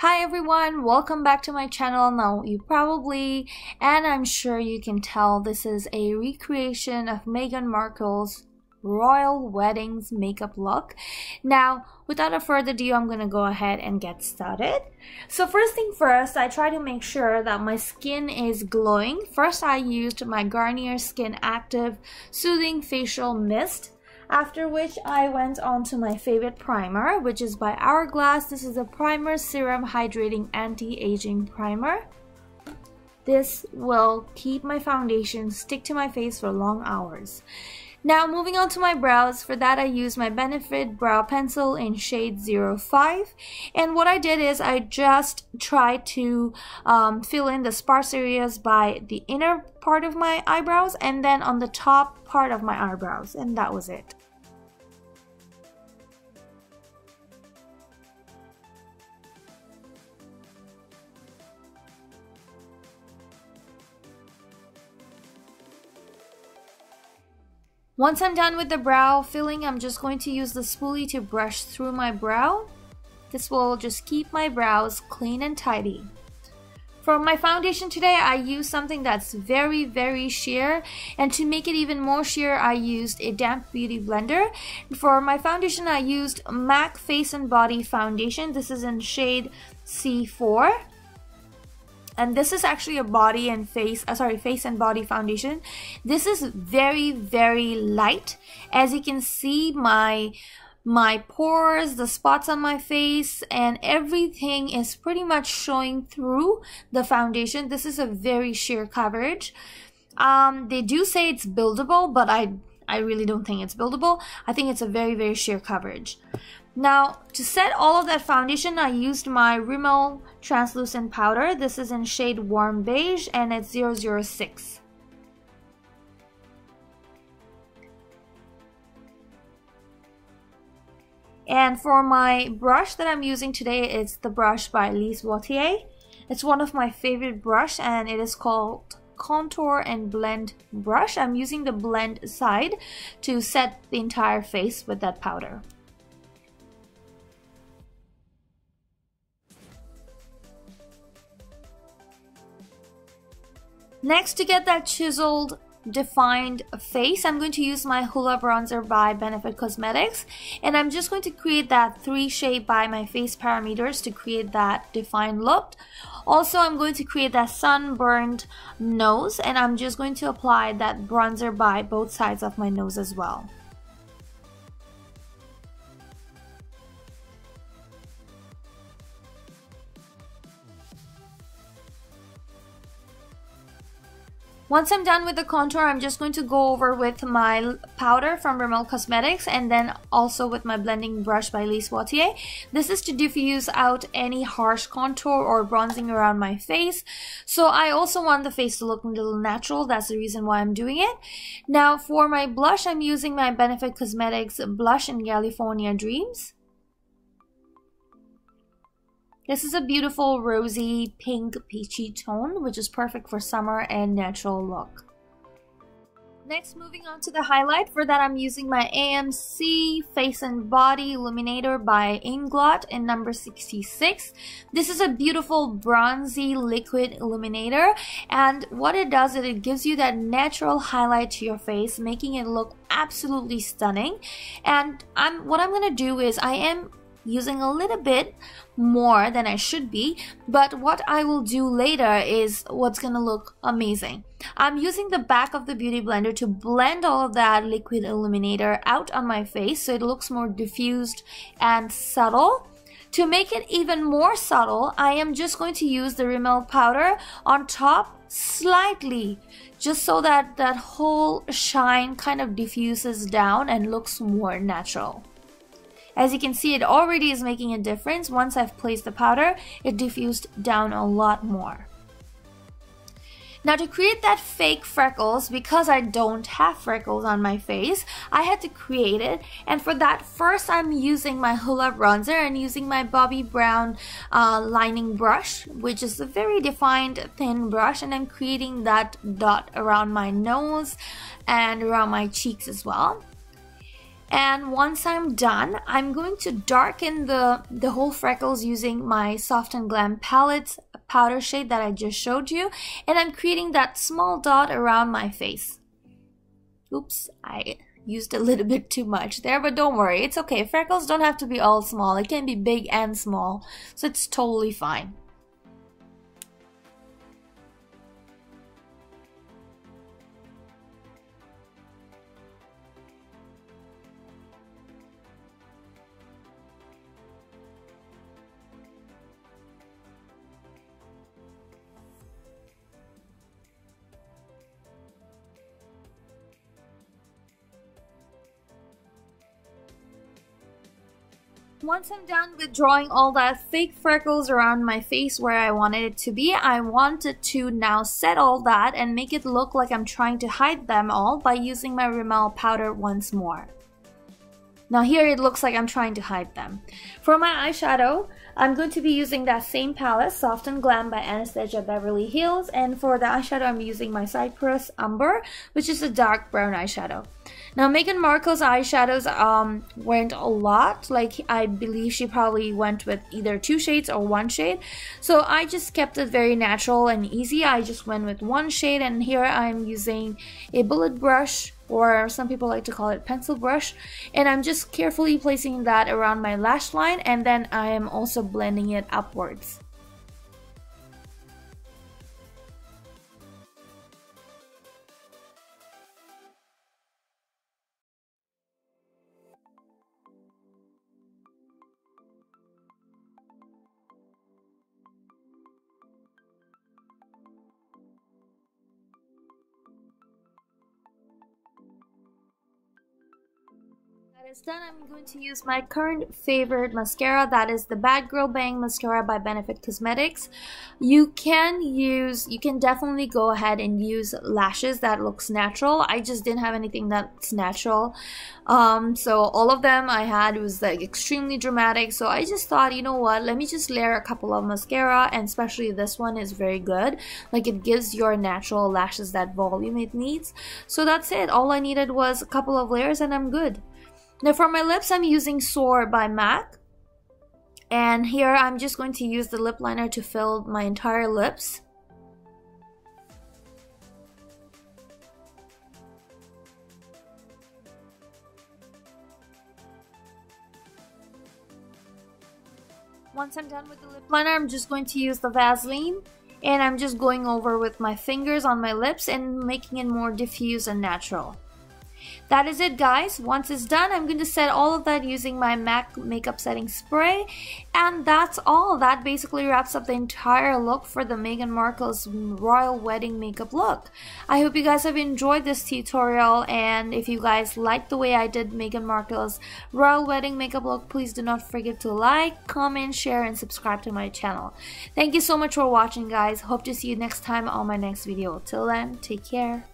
Hi everyone, welcome back to my channel. Now you probably, and I'm sure you can tell, this is a recreation of Meghan Markle's royal weddings makeup look. Now without a further ado, I'm gonna go ahead and get started. So first thing first, I try to make sure that my skin is glowing. First I used my Garnier Skin Active Soothing Facial Mist. After which I went on to my favorite primer, which is by Hourglass. This is a primer serum hydrating anti-aging primer. This will keep my foundation stick to my face for long hours. Now moving on to my brows. For that I used my Benefit brow pencil in shade 05, and what I did is I just tried to fill in the sparse areas by the inner part of my eyebrows and then on the top part of my eyebrows, and that was it. Once I'm done with the brow filling, I'm just going to use the spoolie to brush through my brow. This will just keep my brows clean and tidy. For my foundation today, I used something that's very sheer, and to make it even more sheer, I used a damp beauty blender. For my foundation, I used MAC Face and Body Foundation. This is in shade C4. And this is actually a body and face and body foundation. This is very light. As you can see, my pores, the spots on my face, and everything is pretty much showing through the foundation. This is a very sheer coverage. They do say it's buildable, but I really don't think it's buildable. I think it's a very sheer coverage. Now, to set all of that foundation, I used my Rimmel translucent powder. This is in shade Warm Beige and it's 006. And for my brush that I'm using today, it's the brush by Lise Watier. It's one of my favorite brush and it is called Contour and Blend brush. I'm using the blend side to set the entire face with that powder. Next, to get that chiseled, defined face, I'm going to use my Hoola bronzer by Benefit Cosmetics, and I'm just going to create that 3 shade by my face parameters to create that defined look. Also, I'm going to create that sunburned nose, and I'm just going to apply that bronzer by both sides of my nose as well. Once I'm done with the contour, I'm just going to go over with my powder from Rimmel Cosmetics and then also with my blending brush by Lise Watier. This is to diffuse out any harsh contour or bronzing around my face. So I also want the face to look a little natural. That's the reason why I'm doing it. Now for my blush, I'm using my Benefit Cosmetics blush in California Dreams. This is a beautiful rosy pink peachy tone, which is perfect for summer and natural look. Next, moving on to the highlight. For that, I'm using my AMC Face and Body Illuminator by Inglot in number 66. This is a beautiful bronzy liquid illuminator, and what it does is it gives you that natural highlight to your face, making it look absolutely stunning. And what I'm gonna do is I am using a little bit more than I should be, but what I will do later is what's gonna look amazing. I'm using the back of the beauty blender to blend all of that liquid illuminator out on my face so it looks more diffused and subtle. To make it even more subtle, I am just going to use the Rimmel powder on top slightly, just so that that whole shine kind of diffuses down and looks more natural. As you can see, it already is making a difference. Once I've placed the powder, it diffused down a lot more. Now to create that fake freckles, because I don't have freckles on my face, I had to create it. And for that, first I'm using my Hoola bronzer and using my Bobbi Brown lining brush, which is a very defined thin brush, and I'm creating that dot around my nose and around my cheeks as well. And once I'm done, I'm going to darken the whole freckles using my Soft and Glam palette powder shade that I just showed you. And I'm creating that small dot around my face. Oops, I used a little bit too much there, but don't worry, it's okay. Freckles don't have to be all small. It can be big and small, so it's totally fine. Once I'm done with drawing all that fake freckles around my face where I wanted it to be, I wanted to now set all that and make it look like I'm trying to hide them all by using my Rimmel powder once more. Now here it looks like I'm trying to hide them. For my eyeshadow, I'm going to be using that same palette, Soft and Glam by Anastasia Beverly Hills, and for the eyeshadow I'm using my Cypress Umber, which is a dark brown eyeshadow. Now Meghan Markle's eyeshadows went a lot, like I believe she probably went with either 2 shades or 1 shade. So I just kept it very natural and easy. I just went with 1 shade, and here I'm using a bullet brush, or some people like to call it pencil brush, and I'm just carefully placing that around my lash line, and then I am also blending it upwards. That is done. I'm going to use my current favorite mascara, that is the Bad Girl Bang Mascara by Benefit Cosmetics. You can definitely go ahead and use lashes that looks natural. I just didn't have anything that's natural. So all of them I had was like extremely dramatic, so I just thought, you know what, let me just layer a couple of mascara, and especially this one is very good. Like, it gives your natural lashes that volume it needs. So that's it. All I needed was a couple of layers and I'm good. Now for my lips, I'm using Soar by MAC, and here I'm just going to use the lip liner to fill my entire lips. Once I'm done with the lip liner, I'm just going to use the Vaseline, and I'm just going over with my fingers on my lips and making it more diffuse and natural. That is it, guys. Once it's done, I'm going to set all of that using my MAC makeup setting spray, and that's all. That basically wraps up the entire look for the Meghan Markle's royal wedding makeup look. I hope you guys have enjoyed this tutorial, and if you guys like the way I did Meghan Markle's royal wedding makeup look, please do not forget to like, comment, share, and subscribe to my channel. Thank you so much for watching, guys. Hope to see you next time on my next video. Till then, take care.